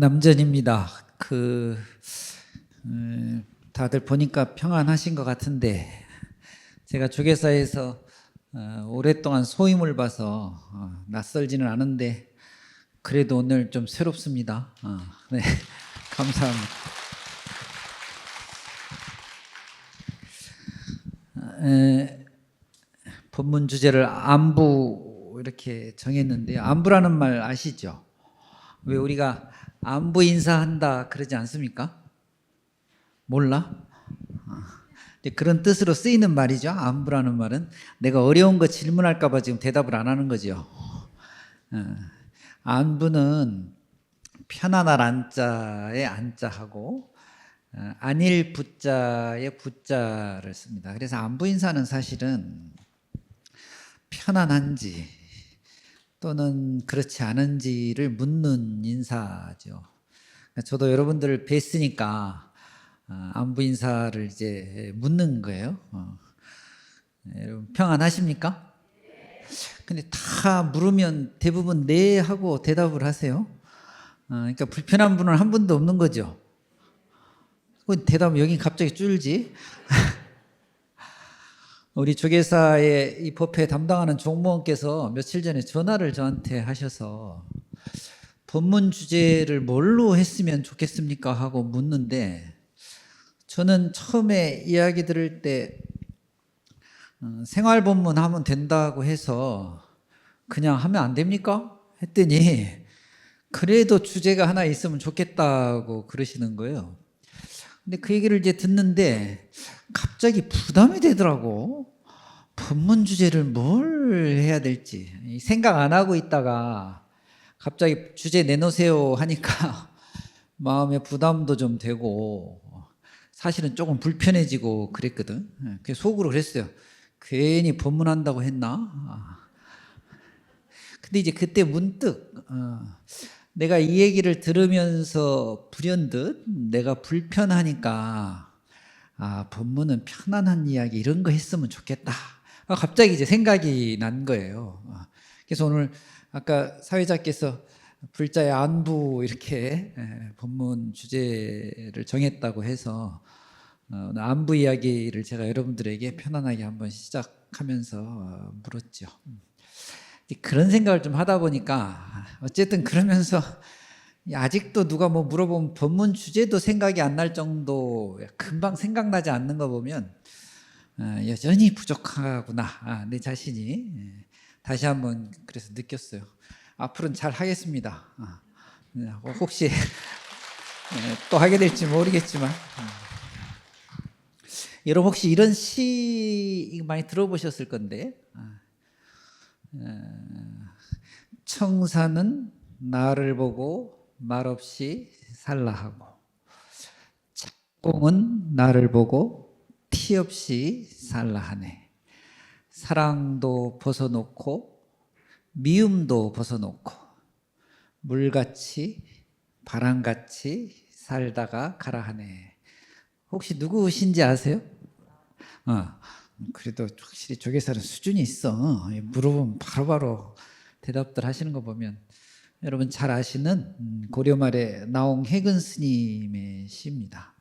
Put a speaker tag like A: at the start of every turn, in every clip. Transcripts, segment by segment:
A: 남전입니다. 다들 보니까 평안하신 것 같은데 제가 조계사에서 오랫동안 소임을 봐서 낯설지는 않은데 그래도 오늘 좀 새롭습니다. 네, 감사합니다. 본문 주제를 안부 이렇게 정했는데요. 안부라는 말 아시죠? 왜 우리가 안부 인사한다 그러지 않습니까? 몰라? 그런 뜻으로 쓰이는 말이죠. 안부라는 말은 내가 어려운 거 질문할까 봐 지금 대답을 안 하는 거죠. 안부는 편안할 안자에 안자하고 안일 부자에 부자를 씁니다. 그래서 안부 인사는 사실은 편안한지 또는 그렇지 않은지를 묻는 인사죠. 저도 여러분들을 뵀으니까 안부 인사를 이제 묻는 거예요. 여러분 평안하십니까? 근데 다 물으면 대부분 네 하고 대답을 하세요. 그러니까 불편한 분은 한 분도 없는 거죠. 대답은 여긴 갑자기 줄지. 우리 조계사의 이 법회 담당하는 종무원께서 며칠 전에 전화를 저한테 하셔서 법문 주제를 뭘로 했으면 좋겠습니까? 하고 묻는데 저는 처음에 이야기 들을 때 생활 법문 하면 된다고 해서 그냥 하면 안 됩니까? 했더니 그래도 주제가 하나 있으면 좋겠다고 그러시는 거예요. 근데 그 얘기를 이제 듣는데 갑자기 부담이 되더라고. 법문 주제를 뭘 해야 될지 생각 안 하고 있다가 갑자기 주제 내놓으세요 하니까 마음에 부담도 좀 되고 사실은 조금 불편해지고 그랬거든. 그래서 속으로 그랬어요. 괜히 법문한다고 했나? 근데 이제 그때 문득 내가 이 얘기를 들으면서 불현듯 내가 불편하니까 법문은 편안한 이야기 이런 거 했으면 좋겠다. 갑자기 이제 생각이 난 거예요. 그래서 오늘 아까 사회자께서 불자의 안부 이렇게 법문 주제를 정했다고 해서 안부 이야기를 제가 여러분들에게 편안하게 한번 시작하면서 물었죠. 그런 생각을 좀 하다 보니까 어쨌든 그러면서 아직도 누가 뭐 물어보면 법문 주제도 생각이 안 날 정도 금방 생각나지 않는 거 보면 여전히 부족하구나 내 자신이 다시 한번 그래서 느꼈어요. 앞으로는 잘 하겠습니다. 혹시 또 하게 될지 모르겠지만 여러분 혹시 이런 시 많이 들어보셨을 건데 청사는 나를 보고 말없이 살라 하고 작공은 나를 보고 티 없이 살라 하네. 사랑도 벗어놓고 미움도 벗어놓고 물같이 바람같이 살다가 가라 하네. 혹시 누구신지 아세요? 그래도 확실히 조계사는 수준이 있어. 물어보면 바로바로 대답들 하시는 거 보면 여러분 잘 아시는 고려 말에 나옹 해근 스님의 시입니다.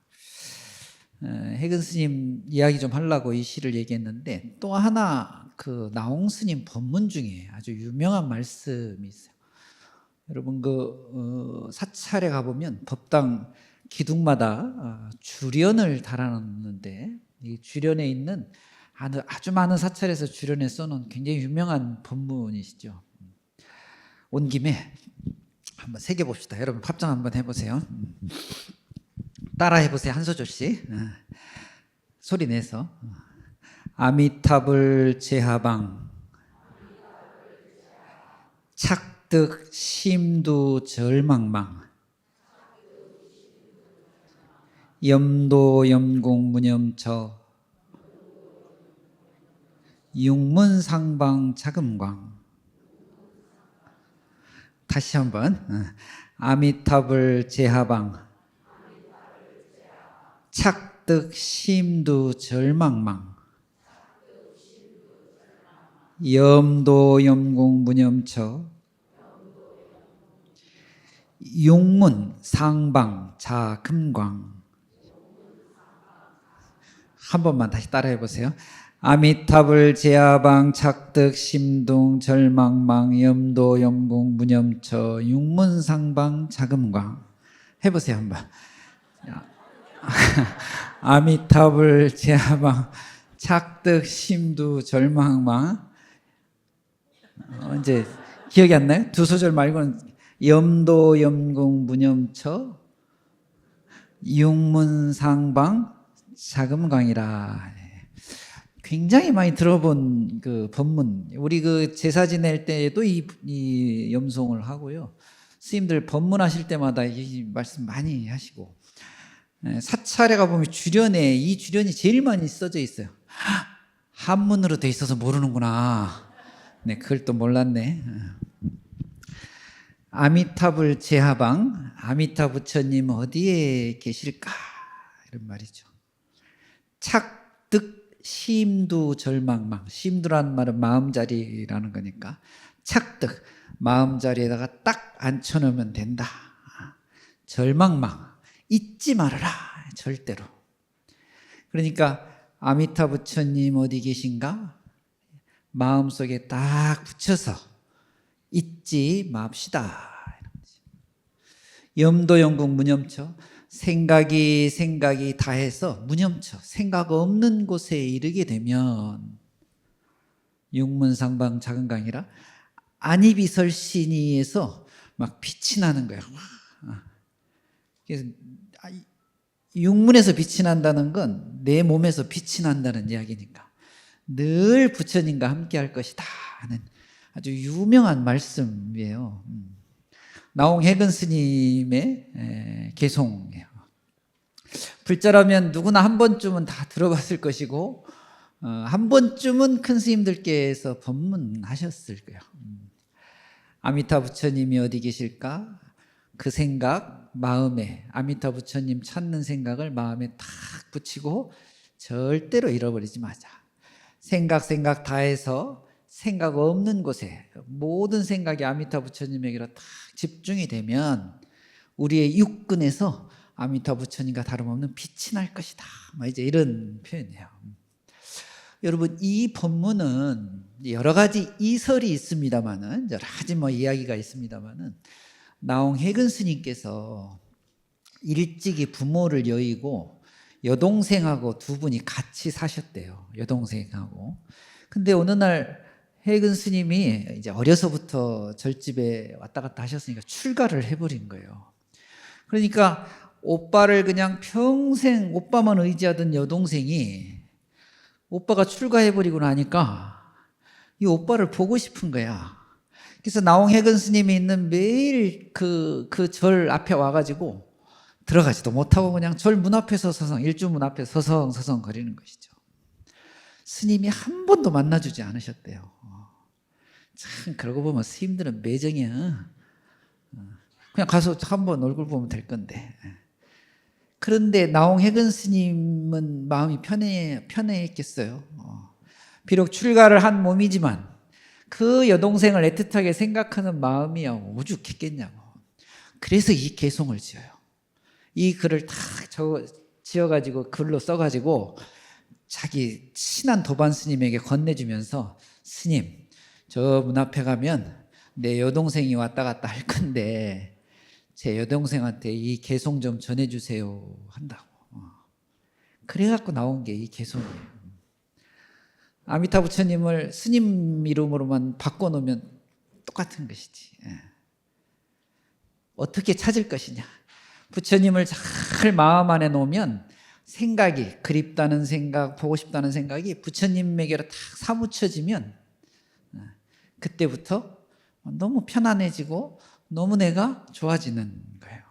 A: 해근 스님 이야기 좀 하려고 이 시를 얘기했는데 또 하나 그 나옹 스님 법문 중에 아주 유명한 말씀이 있어요. 여러분 그 사찰에 가보면 법당 기둥마다 주련을 달아놓는데 이 주련에 있는 아주 많은 사찰에서 주련에 써놓은 굉장히 유명한 법문이시죠. 온 김에 한번 새겨봅시다. 여러분 합정 한번 해보세요. 따라 해보세요. 한 소절씩 소리 내서. 아미타불 제하방 착득 심두 절망망 염도 염공 무념처 육문상방 자금광. 다시 한번. 아미타불 제하방 착득 심두 절망망 염도 염공 무념처 용문, 상방, 자금광. 한 번만 다시 따라해 보세요. 아미타불, 제아방, 착득, 심둥, 절망망, 염도, 염궁, 무념처, 육문, 상방, 자금광. 해보세요 한번. 아미타불, 제아방, 착득, 심두, 절망망. 이제 기억이 안 나요? 두 소절 말고는 염도, 염궁, 무념처, 육문, 상방, 자금광이라. 굉장히 많이 들어본 그 법문. 우리 그 제사 지낼 때에도 이 염송을 하고요. 스님들 법문하실 때마다 이 말씀 많이 하시고. 사찰에 가보면 주련에 이 주련이 제일 많이 써져 있어요. 한문으로 돼 있어서 모르는구나. 네, 그걸 또 몰랐네. 아미타불 제하방, 아미타 부처님 어디에 계실까? 이런 말이죠. 착득 심두 절망망. 심두라는 말은 마음자리라는 거니까 착득, 마음자리에다가 딱 앉혀놓으면 된다. 절망망, 잊지 말아라. 절대로. 그러니까 아미타 부처님 어디 계신가? 마음속에 딱 붙여서 잊지 맙시다. 염도, 염궁, 무념처. 생각이 다해서 무념처, 생각 없는 곳에 이르게 되면 육문상방 자금광이라 안이비설신이에서 막 빛이 나는 거야. 그래서 육문에서 빛이 난다는 건 내 몸에서 빛이 난다는 이야기니까 늘 부처님과 함께 할 것이다 하는 아주 유명한 말씀이에요. 나홍해근 스님의 개송이에요. 불자라면 누구나 한 번쯤은 다 들어봤을 것이고 한 번쯤은 큰 스님들께서 법문하셨을 거예요. 아미타 부처님이 어디 계실까? 그 생각 마음에, 아미타 부처님 찾는 생각을 마음에 탁 붙이고 절대로 잃어버리지 마자. 생각 다해서 생각 없는 곳에 모든 생각이 아미타 부처님에게로 탁 집중이 되면 우리의 육근에서 아미타 부처님과 다름없는 빛이 날 것이다. 이제 이런 표현이에요. 여러분, 이 법문은 여러 가지 이설이 있습니다만은, 여러 가지 이야기가 있습니다만은, 나홍해근 스님께서 일찍이 부모를 여의고 여동생하고 두 분이 같이 사셨대요. 여동생하고. 근데 어느 날 해근 스님이 이제 어려서부터 절집에 왔다 갔다 하셨으니까 출가를 해버린 거예요. 그러니까 오빠를 그냥 평생 오빠만 의지하던 여동생이 오빠가 출가해버리고 나니까 이 오빠를 보고 싶은 거야. 그래서 나홍해근 스님이 있는 매일 그 절 앞에 와가지고 들어가지도 못하고 그냥 절 문 앞에서 일주문 앞에서 서성 거리는 것이죠. 스님이 한 번도 만나주지 않으셨대요. 참 그러고 보면 스님들은 매정이야. 그냥 가서 한번 얼굴 보면 될 건데. 그런데 나홍해근 스님은 마음이 편해했겠어요. 비록 출가를 한 몸이지만 그 여동생을 애틋하게 생각하는 마음이 오죽했겠냐고. 그래서 이 개송을 지어요. 이 글을 탁 지어가지고 글로 써가지고 자기 친한 도반 스님에게 건네주면서 스님, 저 문 앞에 가면 내 여동생이 왔다 갔다 할 건데 제 여동생한테 이 개송 좀 전해주세요 한다고. 그래갖고 나온 게 이 개송이에요. 아미타 부처님을 스님 이름으로만 바꿔놓으면 똑같은 것이지. 어떻게 찾을 것이냐. 부처님을 잘 마음 안에 놓으면 생각이, 그립다는 생각, 보고 싶다는 생각이 부처님에게로 딱 사무쳐지면 그때부터 너무 편안해지고 너무 내가 좋아지는 거예요.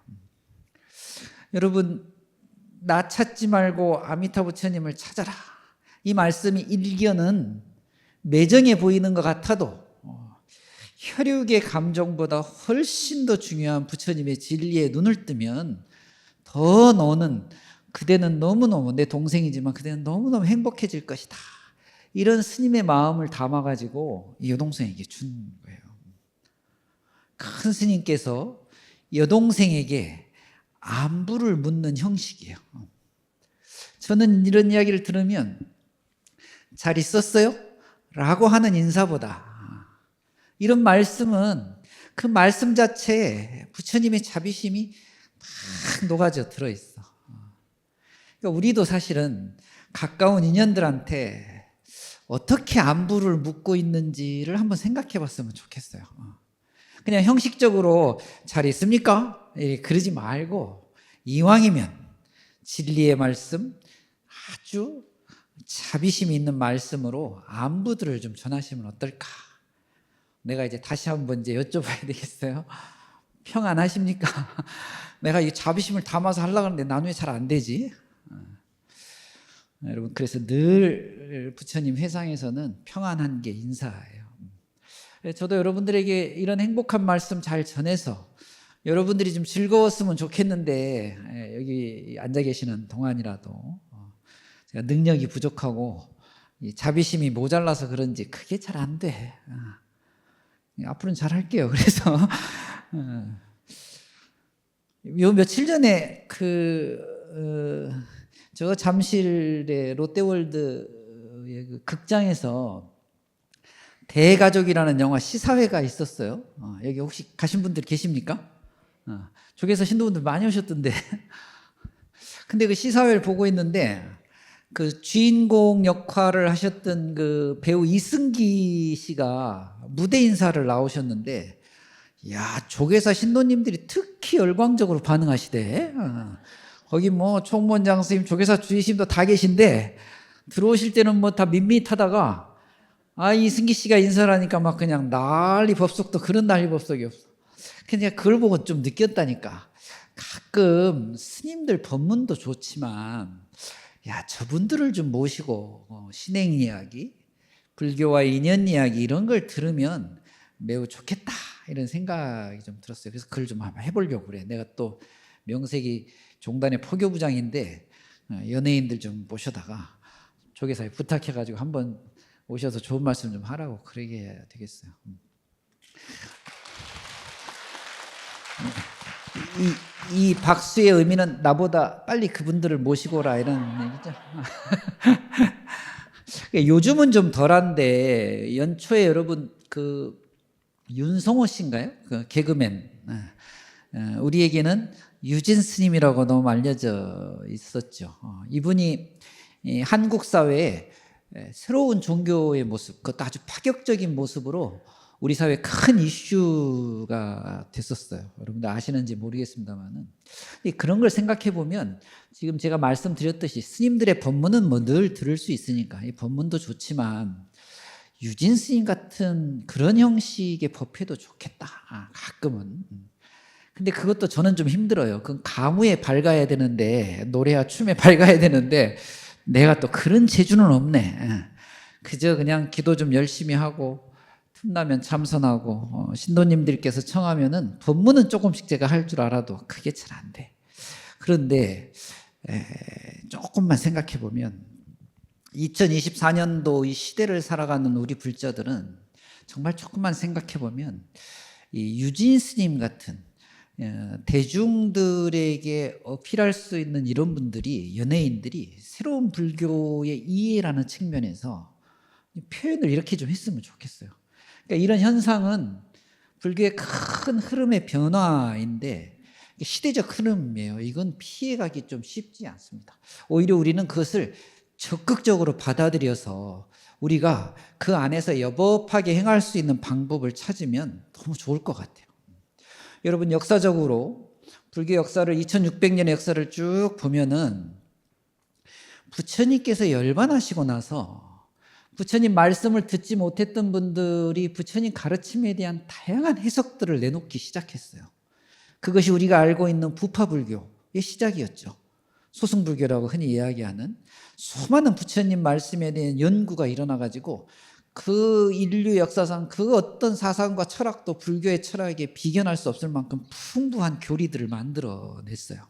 A: 여러분, 나 찾지 말고 아미타 부처님을 찾아라. 이 말씀이 일견은 매정해 보이는 것 같아도 혈육의 감정보다 훨씬 더 중요한 부처님의 진리에 눈을 뜨면 더 너는, 그대는 너무너무 내 동생이지만 그대는 너무너무 행복해질 것이다. 이런 스님의 마음을 담아가지고 이 여동생에게 준 거예요. 큰 스님께서 여동생에게 안부를 묻는 형식이에요. 저는 이런 이야기를 들으면 잘 있었어요? 라고 하는 인사보다 이런 말씀은 그 말씀 자체에 부처님의 자비심이 막 녹아져 들어있어. 그러니까 우리도 사실은 가까운 인연들한테 어떻게 안부를 묻고 있는지를 한번 생각해 봤으면 좋겠어요. 그냥 형식적으로 잘 있습니까? 그러지 말고 이왕이면 진리의 말씀, 아주 자비심이 있는 말씀으로 안부들을 좀 전하시면 어떨까? 내가 이제 다시 한번 이제 여쭤봐야 되겠어요? 평안하십니까? 내가 이 자비심을 담아서 하려고 하는데 나는 왜 잘 안 되지? 여러분, 그래서 늘 부처님 회상에서는 평안한 게 인사예요. 저도 여러분들에게 이런 행복한 말씀 잘 전해서 여러분들이 좀 즐거웠으면 좋겠는데, 여기 앉아 계시는 동안이라도 제가 능력이 부족하고 자비심이 모자라서 그런지 그게 잘 안 돼. 앞으로는 잘 할게요. 그래서 요 며칠 전에 저 잠실의 롯데월드의 그 극장에서 대가족이라는 영화 시사회가 있었어요. 여기 혹시 가신 분들 계십니까? 저기서 신도분들 많이 오셨던데. 근데 그 시사회를 보고 있는데 그 주인공 역할을 하셨던 그 배우 이승기 씨가 무대 인사를 나오셨는데, 야, 조계사 신도님들이 특히 열광적으로 반응하시대. 거기 뭐 총무원장 스님, 조계사 주의심도 다 계신데 들어오실 때는 뭐 다 밋밋하다가 이승기 씨가 인사를 하니까 막 그냥 난리 법석도 그런 난리 법석이 없어. 그냥 그걸 보고 좀 느꼈다니까. 가끔 스님들 법문도 좋지만 야, 저분들을 좀 모시고 신행 이야기, 불교와의 인연 이야기 이런 걸 들으면 매우 좋겠다 이런 생각이 좀 들었어요. 그래서 그걸 좀 한번 해보려고 그래. 내가 또 명색이 종단의 포교부장인데 연예인들 좀 모셔다가 조계사에 부탁해가지고 한번 오셔서 좋은 말씀 좀 하라고 그러게 해야 되겠어요. 이 박수의 의미는 나보다 빨리 그분들을 모시고 오라 이런 얘기죠. 요즘은 좀 덜한데 연초에 여러분 그 윤성호 씨인가요? 그 개그맨. 우리에게는 유진 스님이라고 너무 알려져 있었죠. 이분이 한국 사회에 새로운 종교의 모습, 그것도 아주 파격적인 모습으로 우리 사회에 큰 이슈가 됐었어요. 여러분들 아시는지 모르겠습니다만은 그런 걸 생각해 보면 지금 제가 말씀드렸듯이 스님들의 법문은 뭐 늘 들을 수 있으니까 이 법문도 좋지만 유진 스님 같은 그런 형식의 법회도 좋겠다. 가끔은. 근데 그것도 저는 좀 힘들어요. 그건 가무에 밝아야 되는데, 노래와 춤에 밝아야 되는데 내가 또 그런 재주는 없네. 그저 그냥 기도 좀 열심히 하고 틈나면 참선하고 신도님들께서 청하면은 법문은 조금씩 제가 할 줄 알아도 그게 잘 안 돼. 그런데 조금만 생각해 보면 2024년도 이 시대를 살아가는 우리 불자들은 정말 조금만 생각해 보면 이 유진 스님 같은 대중들에게 어필할 수 있는 이런 분들이, 연예인들이 새로운 불교의 이해라는 측면에서 표현을 이렇게 좀 했으면 좋겠어요. 그러니까 이런 현상은 불교의 큰 흐름의 변화인데 시대적 흐름이에요. 이건 피해가기 좀 쉽지 않습니다. 오히려 우리는 그것을 적극적으로 받아들여서 우리가 그 안에서 여법하게 행할 수 있는 방법을 찾으면 너무 좋을 것 같아요. 여러분, 역사적으로 불교 역사를 2600년의 역사를 쭉 보면은 부처님께서 열반하시고 나서 부처님 말씀을 듣지 못했던 분들이 부처님 가르침에 대한 다양한 해석들을 내놓기 시작했어요. 그것이 우리가 알고 있는 부파불교의 시작이었죠. 소승불교라고 흔히 이야기하는 수많은 부처님 말씀에 대한 연구가 일어나가지고 그 인류 역사상 그 어떤 사상과 철학도 불교의 철학에 비견할 수 없을 만큼 풍부한 교리들을 만들어냈어요.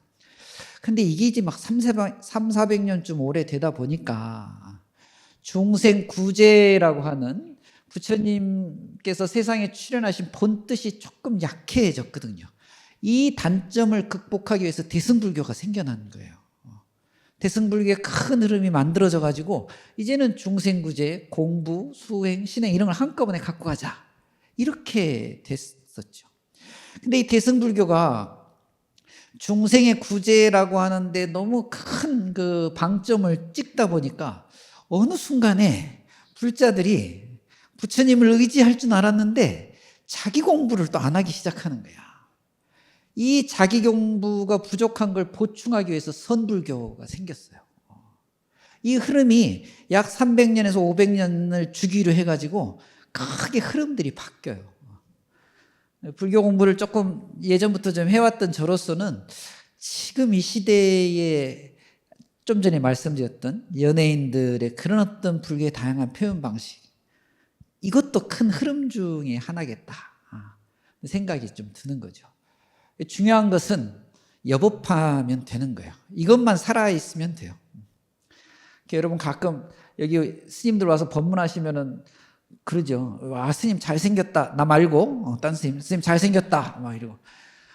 A: 근데 이게 이제 막 300~400년쯤 오래되다 보니까 중생구제라고 하는 부처님께서 세상에 출현하신 본뜻이 조금 약해졌거든요. 이 단점을 극복하기 위해서 대승불교가 생겨난 거예요. 대승불교의 큰 흐름이 만들어져 가지고 이제는 중생구제, 공부, 수행, 신행 이런 걸 한꺼번에 갖고 가자. 이렇게 됐었죠. 근데 이 대승불교가 중생의 구제라고 하는데 너무 큰 그 방점을 찍다 보니까 어느 순간에 불자들이 부처님을 의지할 줄 알았는데 자기 공부를 또 안 하기 시작하는 거야. 이 자기 공부가 부족한 걸 보충하기 위해서 선불교가 생겼어요. 이 흐름이 약 300년에서 500년을 주기로 해가지고 크게 흐름들이 바뀌어요. 불교 공부를 조금 예전부터 좀 해왔던 저로서는 지금 이 시대에 좀 전에 말씀드렸던 연예인들의 그런 어떤 불교의 다양한 표현 방식, 이것도 큰 흐름 중에 하나겠다 생각이 좀 드는 거죠. 중요한 것은 여법하면 되는 거예요. 이것만 살아있으면 돼요. 여러분 가끔 여기 스님들 와서 법문하시면은 그러죠. 와, 스님 잘생겼다. 나 말고 딴 스님 잘생겼다. 막 이러고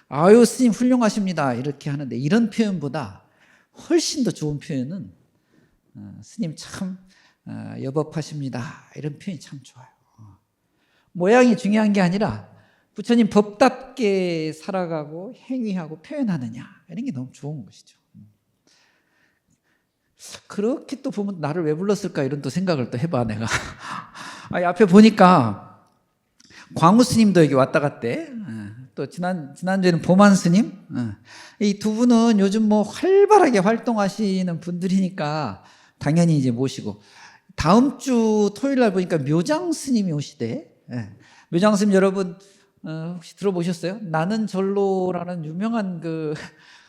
A: 아유 스님 훌륭하십니다. 이렇게 하는데 이런 표현보다 훨씬 더 좋은 표현은 스님 참 여법하십니다. 이런 표현이 참 좋아요. 모양이 중요한 게 아니라 부처님 법답게 살아가고 행위하고 표현하느냐 이런 게 너무 좋은 것이죠. 그렇게 또 보면 나를 왜 불렀을까 이런 또 생각을 또 해봐 내가. 아니, 앞에 보니까 광우 스님도 여기 왔다 갔대. 또 지난주에는 보만 스님. 이 두 분은 요즘 뭐 활발하게 활동하시는 분들이니까 당연히 이제 모시고 다음 주 토요일 날 보니까 묘장 스님이 오시대. 묘장 스님 여러분 혹시 들어보셨어요? 나는 절로라는 유명한 그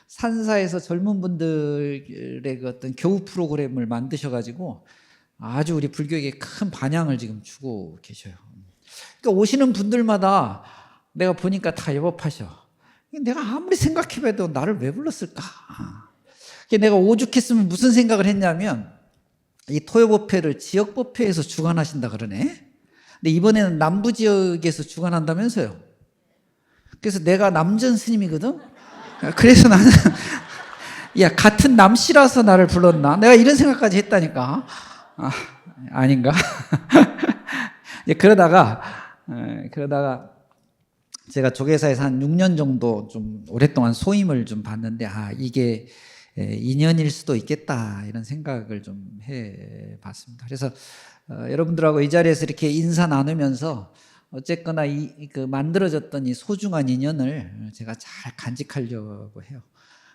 A: 산사에서 젊은 분들의 그 어떤 교우 프로그램을 만드셔가지고 아주 우리 불교에게 큰 반향을 지금 주고 계셔요. 그러니까 오시는 분들마다 내가 보니까 다 여법하셔. 내가 아무리 생각해봐도 나를 왜 불렀을까? 내가 오죽했으면 무슨 생각을 했냐면 이 토요법회를 지역법회에서 주관하신다 그러네. 근데 이번에는 남부 지역에서 주관한다면서요. 그래서 내가 남전 스님이거든. 그래서 나는 야 같은 남씨라서 나를 불렀나? 내가 이런 생각까지 했다니까. 아닌가? 그러다가 제가 조계사에서 한 6년 정도 좀 오랫동안 소임을 좀 봤는데 이게 인연일 수도 있겠다 이런 생각을 좀 해봤습니다. 그래서 여러분들하고 이 자리에서 이렇게 인사 나누면서 어쨌거나 그 만들어졌던 이 소중한 인연을 제가 잘 간직하려고 해요.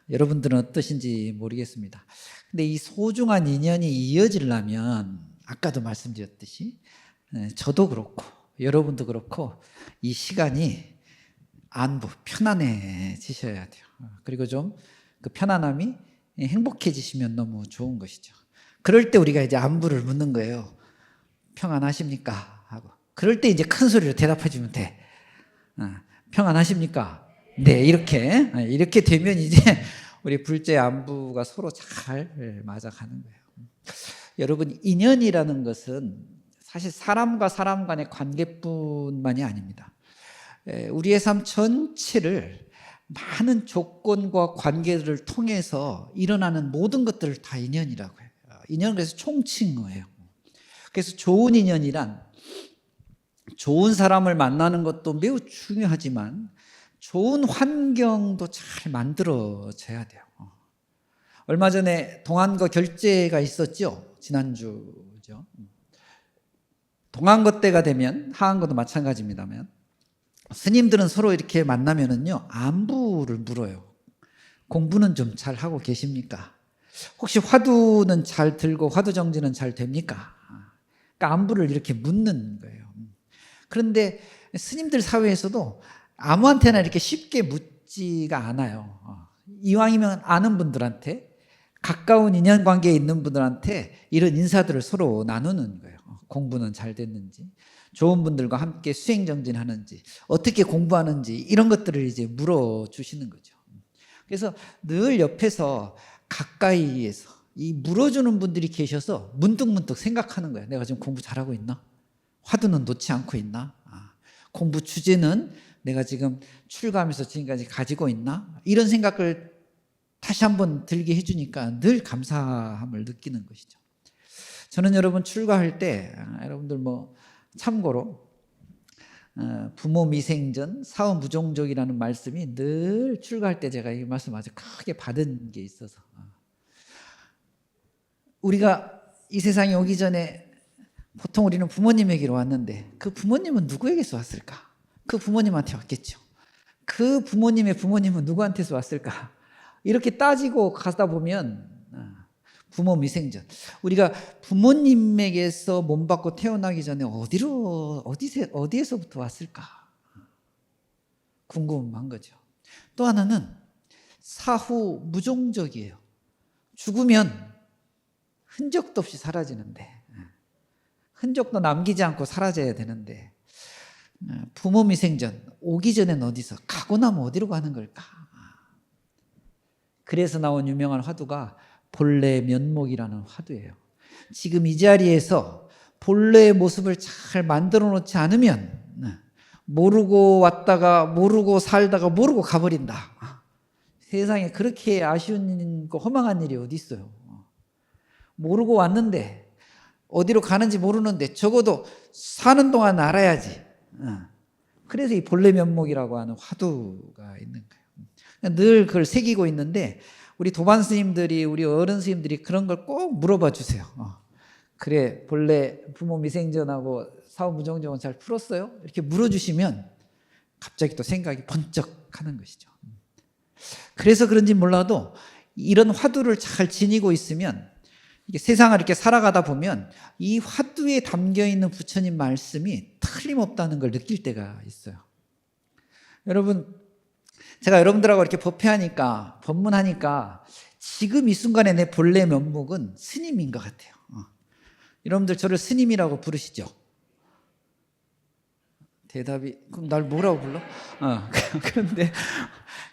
A: 여러분들은 어떠신지 모르겠습니다. 근데 이 소중한 인연이 이어지려면 아까도 말씀드렸듯이 저도 그렇고 여러분도 그렇고 이 시간이 안부 편안해지셔야 돼요. 그리고 좀 그 편안함이 행복해지시면 너무 좋은 것이죠. 그럴 때 우리가 이제 안부를 묻는 거예요. 평안하십니까? 하고. 그럴 때 이제 큰 소리로 대답해 주면 돼. 평안하십니까? 네, 이렇게 되면 이제 우리 불자의 안부가 서로 잘 맞아가는 거예요. 여러분, 인연이라는 것은 사실 사람과 사람 간의 관계뿐만이 아닙니다. 우리의 삶 전체를 많은 조건과 관계들을 통해서 일어나는 모든 것들을 다 인연이라고 해요. 인연은 그래서 총칭어예요. 그래서 좋은 인연이란 좋은 사람을 만나는 것도 매우 중요하지만 좋은 환경도 잘 만들어져야 돼요. 얼마 전에 동안거 결제가 있었죠. 지난주죠. 동안거 때가 되면 하안거도 마찬가지입니다만 스님들은 서로 이렇게 만나면은요 안부를 물어요. 공부는 좀 잘 하고 계십니까? 혹시 화두는 잘 들고 화두 정지는 잘 됩니까? 그러니까 안부를 이렇게 묻는 거예요. 그런데 스님들 사회에서도 아무한테나 이렇게 쉽게 묻지가 않아요. 이왕이면 아는 분들한테 가까운 인연관계에 있는 분들한테 이런 인사들을 서로 나누는 거예요. 공부는 잘 됐는지, 좋은 분들과 함께 수행정진하는지, 어떻게 공부하는지 이런 것들을 이제 물어주시는 거죠. 그래서 늘 옆에서 가까이에서 이 물어주는 분들이 계셔서 문득문득 생각하는 거예요. 내가 지금 공부 잘하고 있나? 화두는 놓지 않고 있나? 공부 주제는 내가 지금 출가하면서 지금까지 가지고 있나? 이런 생각을 다시 한번 들게 해주니까 늘 감사함을 느끼는 것이죠. 저는 여러분 출가할 때 여러분들 참고로 부모 미생전 사후 무종족이라는 말씀이 늘 출가할 때 제가 이 말씀 아주 크게 받은 게 있어서, 우리가 이 세상에 오기 전에 보통 우리는 부모님에게로 왔는데 그 부모님은 누구에게서 왔을까? 그 부모님한테 왔겠죠. 그 부모님의 부모님은 누구한테서 왔을까? 이렇게 따지고 가다 보면 부모 미생전, 우리가 부모님에게서 몸 받고 태어나기 전에 어디에서부터 왔을까 궁금한 거죠. 또 하나는 사후 무종족이에요. 죽으면 흔적도 없이 사라지는데, 흔적도 남기지 않고 사라져야 되는데, 부모 미생전, 오기 전엔 어디서, 가고 나면 어디로 가는 걸까? 그래서 나온 유명한 화두가 본래 면목이라는 화두예요. 지금 이 자리에서 본래의 모습을 잘 만들어 놓지 않으면 모르고 왔다가 모르고 살다가 모르고 가버린다. 세상에 그렇게 아쉬운 거 허망한 일이 어디 있어요. 모르고 왔는데 어디로 가는지 모르는데 적어도 사는 동안 알아야지. 그래서 이 본래 면목이라고 하는 화두가 있는 거예요. 늘 그걸 새기고 있는데 우리 도반 스님들이, 우리 어른 스님들이 그런 걸 꼭 물어봐 주세요. 그래, 본래 부모 미생전하고 사후 무종족은 잘 풀었어요? 이렇게 물어주시면 갑자기 또 생각이 번쩍 하는 것이죠. 그래서 그런지 몰라도 이런 화두를 잘 지니고 있으면 이게 세상을 이렇게 살아가다 보면 이 화두에 담겨 있는 부처님 말씀이 틀림없다는 걸 느낄 때가 있어요. 여러분, 제가 여러분들하고 이렇게 법회하니까, 법문하니까 지금 이 순간에 내 본래 면목은 스님인 것 같아요. 여러분들 저를 스님이라고 부르시죠? 대답이, 그럼 날 뭐라고 불러?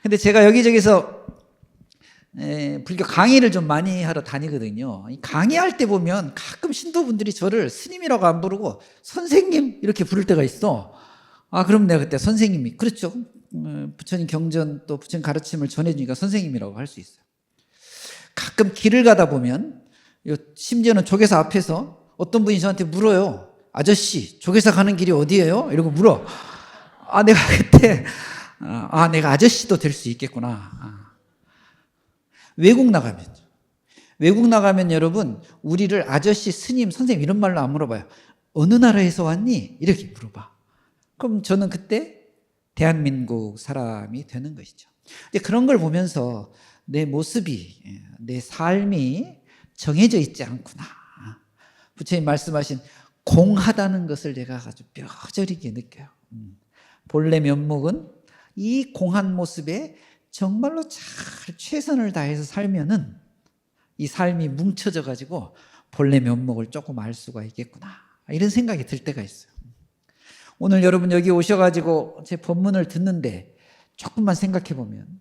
A: 근데 제가 여기저기서 불교 강의를 좀 많이 하러 다니거든요. 강의할 때 보면 가끔 신도분들이 저를 스님이라고 안 부르고 선생님 이렇게 부를 때가 있어. 그럼 내가 그때 선생님이, 그렇죠. 부처님 경전 또 부처님 가르침을 전해주니까 선생님이라고 할 수 있어요. 가끔 길을 가다 보면 심지어는 조계사 앞에서 어떤 분이 저한테 물어요. 아저씨, 조계사 가는 길이 어디예요? 이러고 물어. 내가 그때 내가 아저씨도 될 수 있겠구나. 외국 나가면 여러분 우리를 아저씨, 스님, 선생님 이런 말로 안 물어봐요. 어느 나라에서 왔니? 이렇게 물어봐. 그럼 저는 그때 대한민국 사람이 되는 것이죠. 근데 그런 걸 보면서 내 모습이, 내 삶이 정해져 있지 않구나. 부처님 말씀하신 공하다는 것을 내가 아주 뼈저리게 느껴요. 본래 면목은 이 공한 모습에 정말로 잘 최선을 다해서 살면은 이 삶이 뭉쳐져 가지고 본래 면목을 조금 알 수가 있겠구나. 이런 생각이 들 때가 있어요. 오늘 여러분 여기 오셔가지고 제 법문을 듣는데 조금만 생각해 보면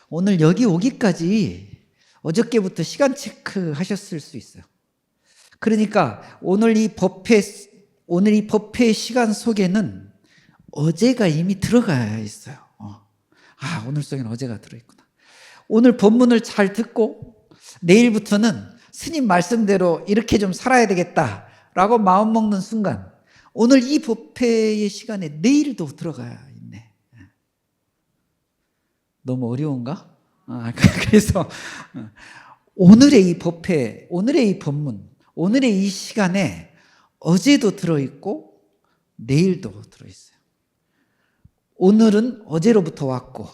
A: 오늘 여기 오기까지 어저께부터 시간 체크 하셨을 수 있어요. 그러니까 오늘 이 법회 시간 속에는 어제가 이미 들어가 있어요. 오늘 속에는 어제가 들어있구나. 오늘 법문을 잘 듣고 내일부터는 스님 말씀대로 이렇게 좀 살아야 되겠다라고 마음먹는 순간 오늘 이 법회의 시간에 내일도 들어가 있네. 너무 어려운가? 그래서 오늘의 이 법회, 오늘의 이 법문, 오늘의 이 시간에 어제도 들어있고 내일도 들어있어요. 오늘은 어제로부터 왔고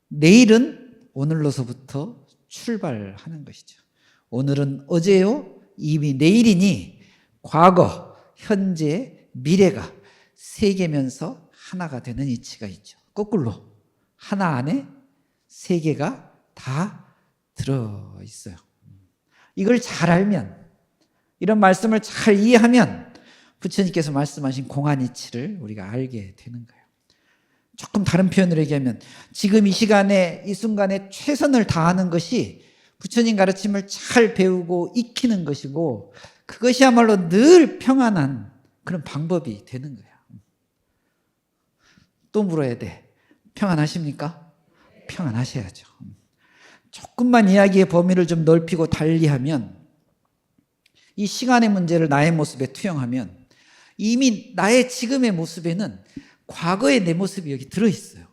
A: 내일은 오늘로서부터 출발하는 것이죠. 오늘은 어제요, 이미 내일이니 과거, 현재, 미래가 세 개면서 하나가 되는 이치가 있죠. 거꾸로 하나 안에 세 개가 다 들어있어요. 이걸 잘 알면, 이런 말씀을 잘 이해하면 부처님께서 말씀하신 공안이치를 우리가 알게 되는 거예요. 조금 다른 표현으로 얘기하면 지금 이 시간에 이 순간에 최선을 다하는 것이 부처님 가르침을 잘 배우고 익히는 것이고 그것이야말로 늘 평안한 그런 방법이 되는 거예요. 또 물어야 돼. 평안하십니까? 평안하셔야죠. 조금만 이야기의 범위를 좀 넓히고 달리하면, 이 시간의 문제를 나의 모습에 투영하면 이미 나의 지금의 모습에는 과거의 내 모습이 여기 들어있어요.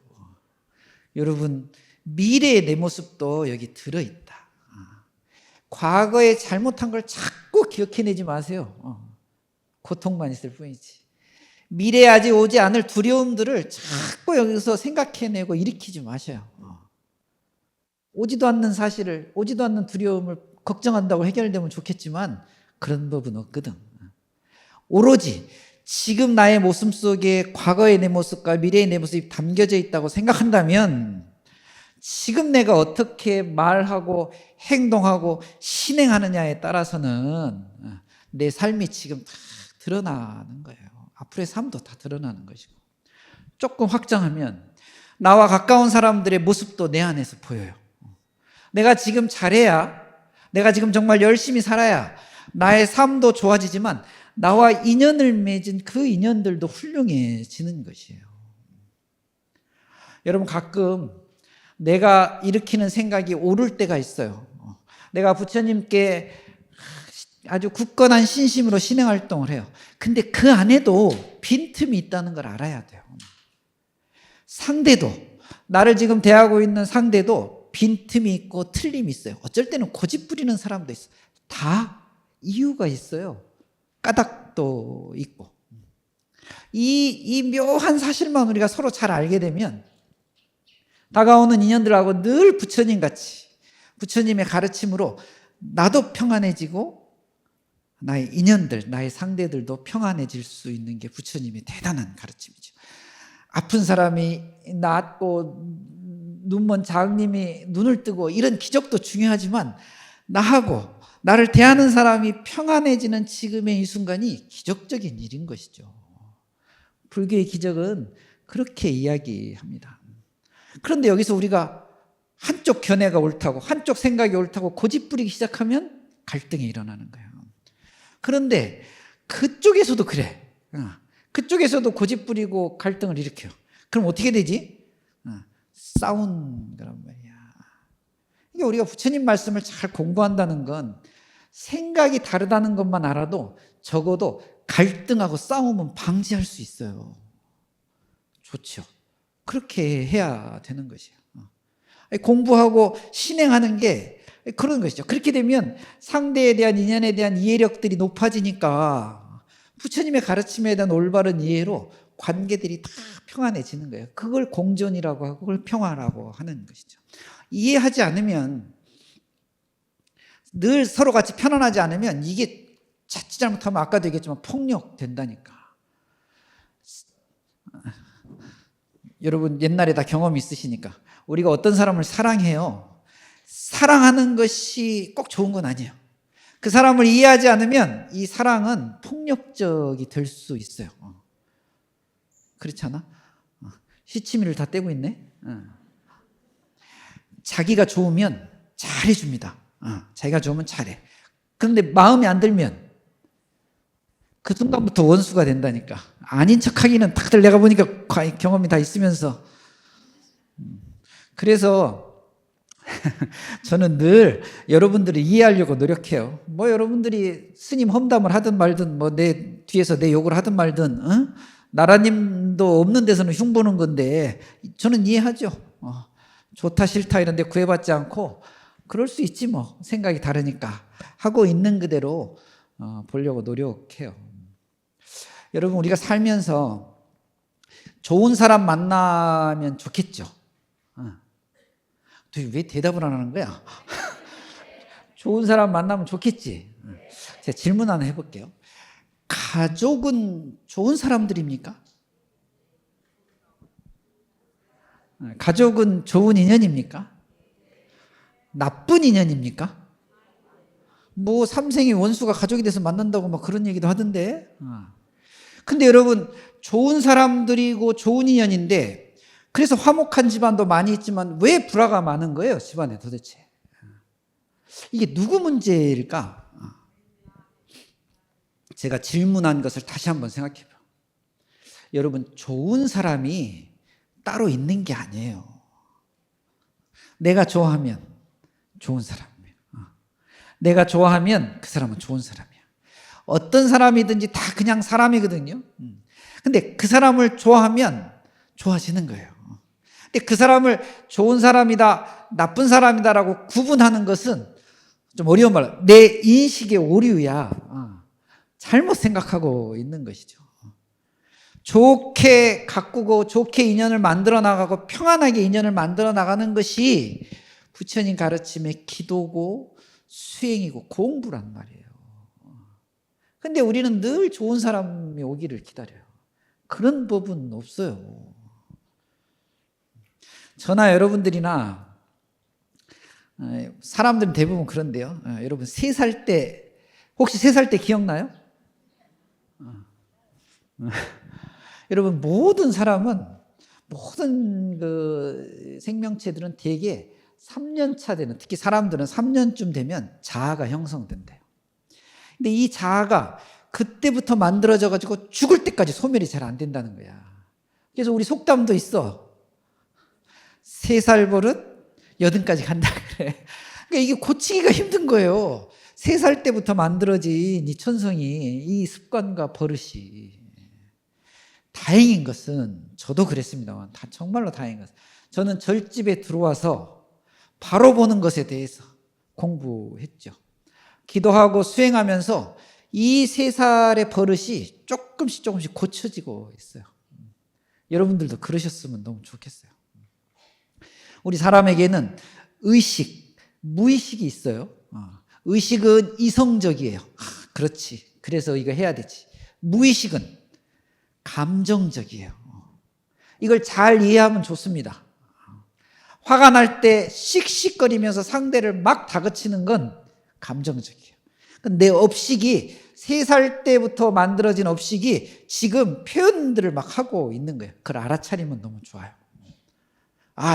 A: 여러분, 미래의 내 모습도 여기 들어있다. 과거에 잘못한 걸 자꾸 기억해내지 마세요. 고통만 있을 뿐이지. 미래에 아직 오지 않을 두려움들을 자꾸 여기서 생각해내고 일으키지 마셔요. 오지도 않는 사실을, 오지도 않는 두려움을 걱정한다고 해결되면 좋겠지만 그런 법은 없거든. 오로지 지금 나의 모습 속에 과거의 내 모습과 미래의 내 모습이 담겨져 있다고 생각한다면 지금 내가 어떻게 말하고 행동하고 실행하느냐에 따라서는 내 삶이 지금 다 드러나는 거예요. 앞으로의 삶도 다 드러나는 것이고, 조금 확장하면 나와 가까운 사람들의 모습도 내 안에서 보여요. 내가 지금 잘해야, 내가 지금 정말 열심히 살아야 나의 삶도 좋아지지만 나와 인연을 맺은 그 인연들도 훌륭해지는 것이에요. 여러분, 가끔 내가 일으키는 생각이 옳을 때가 있어요. 내가 부처님께 아주 굳건한 신심으로 신행활동을 해요. 근데 그 안에도 빈틈이 있다는 걸 알아야 돼요. 상대도, 나를 지금 대하고 있는 상대도 빈틈이 있고 틀림이 있어요. 어쩔 때는 고집 부리는 사람도 있어요. 다 이유가 있어요. 까닭도 있고. 이 묘한 사실만 우리가 서로 잘 알게 되면 다가오는 인연들하고 늘 부처님 같이, 부처님의 가르침으로 나도 평안해지고 나의 인연들, 나의 상대들도 평안해질 수 있는 게 부처님의 대단한 가르침이죠. 아픈 사람이 낫고 눈먼 장님이 눈을 뜨고 이런 기적도 중요하지만 나하고 나를 대하는 사람이 평안해지는 지금의 이 순간이 기적적인 일인 것이죠. 불교의 기적은 그렇게 이야기합니다. 그런데 여기서 우리가 한쪽 견해가 옳다고, 한쪽 생각이 옳다고 고집 부리기 시작하면 갈등이 일어나는 거예요. 그런데 그쪽에서도 그래. 그쪽에서도 고집 부리고 갈등을 일으켜요. 그럼 어떻게 되지? 싸운 거란 말이야. 이게 우리가 부처님 말씀을 잘 공부한다는 건 생각이 다르다는 것만 알아도 적어도 갈등하고 싸움은 방지할 수 있어요. 좋죠. 그렇게 해야 되는 것이에요. 공부하고 신행하는 게 그런 것이죠. 그렇게 되면 상대에 대한 인연에 대한 이해력들이 높아지니까 부처님의 가르침에 대한 올바른 이해로 관계들이 다 평안해지는 거예요. 그걸 공존이라고 하고 그걸 평화라고 하는 것이죠. 이해하지 않으면, 늘 서로 같이 편안하지 않으면 이게 자칫 잘못하면 아까도 얘기했지만 폭력된다니까. 여러분 옛날에 다 경험이 있으시니까 우리가 어떤 사람을 사랑해요. 사랑하는 것이 꼭 좋은 건 아니에요. 그 사람을 이해하지 않으면 이 사랑은 폭력적이 될 수 있어요. 그렇지 않아? 시치미를 다 떼고 있네. 자기가 좋으면 잘해줍니다. 자기가 좋으면 잘해. 그런데 마음에 안 들면 그 순간부터 원수가 된다니까. 아닌 척하기는 다들 내가 보니까 경험이 다 있으면서. 그래서 저는 늘 여러분들을 이해하려고 노력해요. 뭐 여러분들이 스님 험담을 하든 말든 뭐 내 뒤에서 내 욕을 하든 말든 나라님도 없는 데서는 흉보는 건데 저는 이해하죠. 좋다 싫다 이런 데 구애받지 않고 그럴 수 있지 뭐 생각이 다르니까 하고 있는 그대로 보려고 노력해요. 여러분 우리가 살면서 좋은 사람 만나면 좋겠죠. 왜 대답을 안 하는 거야? 좋은 사람 만나면 좋겠지. 제가 질문 하나 해볼게요. 가족은 좋은 사람들입니까? 가족은 좋은 인연입니까? 나쁜 인연입니까? 뭐 삼생의 원수가 가족이 돼서 만난다고 막 그런 얘기도 하던데. 근데 여러분 좋은 사람들이고 좋은 인연인데 그래서 화목한 집안도 많이 있지만 왜 불화가 많은 거예요? 집안에 도대체. 이게 누구 문제일까? 제가 질문한 것을 다시 한번 생각해 봐요. 여러분 좋은 사람이 따로 있는 게 아니에요. 내가 좋아하면 좋은 사람이에요. 내가 좋아하면 그 사람은 좋은 사람이야. 어떤 사람이든지 다 그냥 사람이거든요. 근데 그 사람을 좋아하면 좋아지는 거예요. 근데 그 사람을 좋은 사람이다, 나쁜 사람이다라고 구분하는 것은 좀 어려운 말로 내 인식의 오류야. 잘못 생각하고 있는 것이죠. 좋게 가꾸고 좋게 인연을 만들어 나가고 평안하게 인연을 만들어 나가는 것이 부처님 가르침의 기도고 수행이고 공부란 말이에요. 근데 우리는 늘 좋은 사람이 오기를 기다려요. 그런 법은 없어요. 저나 여러분들이나 사람들은 대부분 그런데요. 여러분 3살 때 혹시 3살 때 기억나요? 여러분 모든 사람은 모든 그 생명체들은 대개 3년 차 되는, 특히 사람들은 3년쯤 되면 자아가 형성된대요. 근데 이 자아가 그때부터 만들어져 가지고 죽을 때까지 소멸이 잘 안 된다는 거야. 그래서 우리 속담도 있어. 3살 버릇 80까지 간다 그래. 그러니까 이게 고치기가 힘든 거예요. 3살 때부터 만들어진 이 천성이, 이 습관과 버릇이. 다행인 것은, 저도 그랬습니다만 정말로 다행인 것은, 저는 절집에 들어와서 바로 보는 것에 대해서 공부했죠. 기도하고 수행하면서 이 3살의 버릇이 조금씩 고쳐지고 있어요. 여러분들도 그러셨으면 너무 좋겠어요. 우리 사람에게는 의식, 무의식이 있어요. 의식은 이성적이에요. 그렇지. 그래서 이거 해야 되지. 무의식은 감정적이에요. 이걸 잘 이해하면 좋습니다. 화가 날 때 씩씩거리면서 상대를 막 다그치는 건 감정적이에요. 내 업식이 3살 때부터 만들어진 업식이 지금 표현들을 막 하고 있는 거예요. 그걸 알아차리면 너무 좋아요.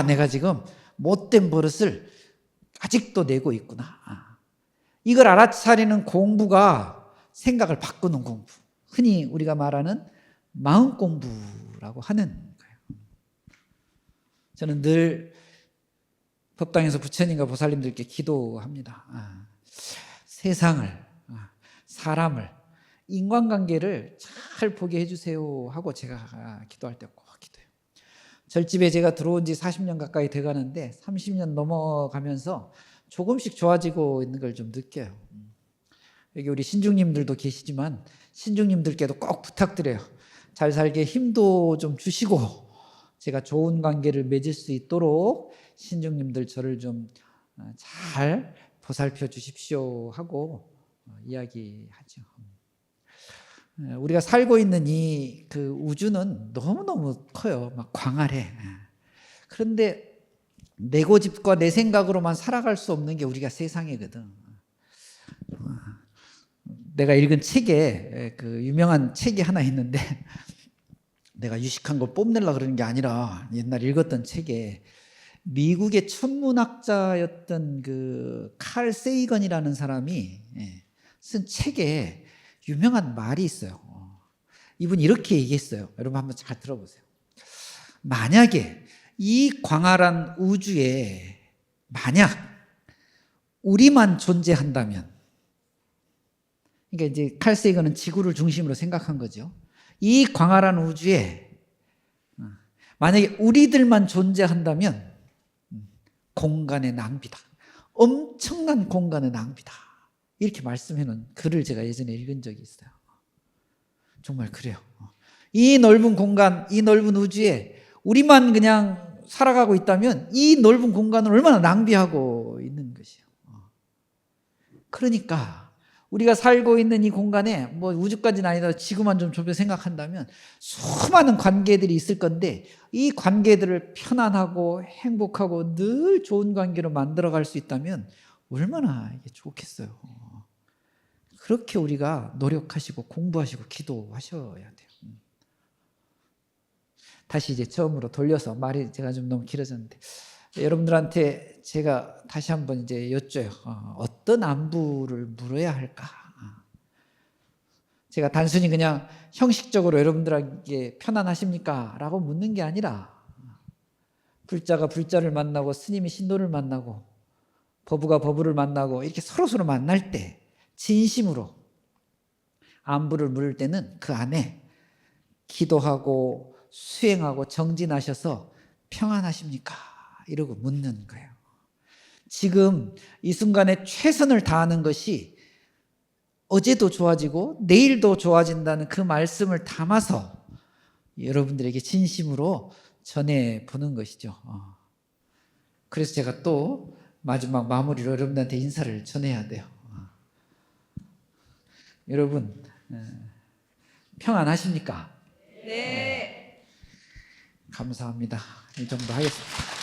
A: 내가 지금 못된 버릇을 아직도 내고 있구나. 이걸 알아차리는 공부가 생각을 바꾸는 공부. 흔히 우리가 말하는 마음 공부라고 하는 거예요. 저는 늘 법당에서 부처님과 보살님들께 기도합니다. 세상을, 사람을, 인간관계를 잘 보게 해주세요 하고 제가 기도할 때 꼭 기도해요. 절집에 제가 들어온 지 40년 가까이 돼가는데 30년 넘어가면서 조금씩 좋아지고 있는 걸 좀 느껴요. 여기 우리 신중님들도 계시지만 신중님들께도 꼭 부탁드려요. 잘 살게 힘도 좀 주시고 제가 좋은 관계를 맺을 수 있도록 신중님들 저를 좀 잘 보살펴 주십시오 하고 이야기하죠. 우리가 살고 있는 이 그 우주는 너무너무 커요. 막 광활해. 그런데 내 고집과 내 생각으로만 살아갈 수 없는 게 우리가 세상이거든. 내가 읽은 책에 그 유명한 책이 하나 있는데 내가 유식한 걸 뽐내려고 그러는 게 아니라 옛날 읽었던 책에 미국의 천문학자였던 그 칼 세이건이라는 사람이 쓴 책에 유명한 말이 있어요. 이분이 이렇게 얘기했어요. 여러분 한번 잘 들어보세요. 만약에 이 광활한 우주에 만약 우리만 존재한다면, 그러니까 이제 칼 세이건은 지구를 중심으로 생각한 거죠. 이 광활한 우주에 만약에 우리들만 존재한다면 공간의 낭비다. 엄청난 공간의 낭비다. 이렇게 말씀해놓은 글을 제가 예전에 읽은 적이 있어요. 정말 그래요. 이 넓은 공간, 이 넓은 우주에 우리만 그냥 살아가고 있다면 이 넓은 공간을 얼마나 낭비하고 있는 것이에요. 그러니까 우리가 살고 있는 이 공간에 뭐 우주까지는 아니더라도 지구만 좀 좁혀 생각한다면 수많은 관계들이 있을 건데 이 관계들을 편안하고 행복하고 늘 좋은 관계로 만들어갈 수 있다면 얼마나 이게 좋겠어요. 그렇게 우리가 노력하시고 공부하시고 기도하셔야 돼요. 다시 이제 처음으로 돌려서 말이 제가 좀 너무 길어졌는데 여러분들한테 제가 다시 한번 이제 여쭤요. 어떤 안부를 물어야 할까? 제가 단순히 그냥 형식적으로 여러분들에게 편안하십니까? 라고 묻는 게 아니라 불자가 불자를 만나고 스님이 신도를 만나고 법우가 법우를 만나고 이렇게 서로서로 만날 때 진심으로 안부를 물을 때는 그 안에 기도하고 수행하고 정진하셔서 평안하십니까? 이러고 묻는 거예요. 지금 이 순간에 최선을 다하는 것이 어제도 좋아지고 내일도 좋아진다는 그 말씀을 담아서 여러분들에게 진심으로 전해보는 것이죠. 그래서 제가 또 마지막 마무리로 여러분들한테 인사를 전해야 돼요. 여러분 평안하십니까?
B: 네.
A: 감사합니다. 이 정도 하겠습니다.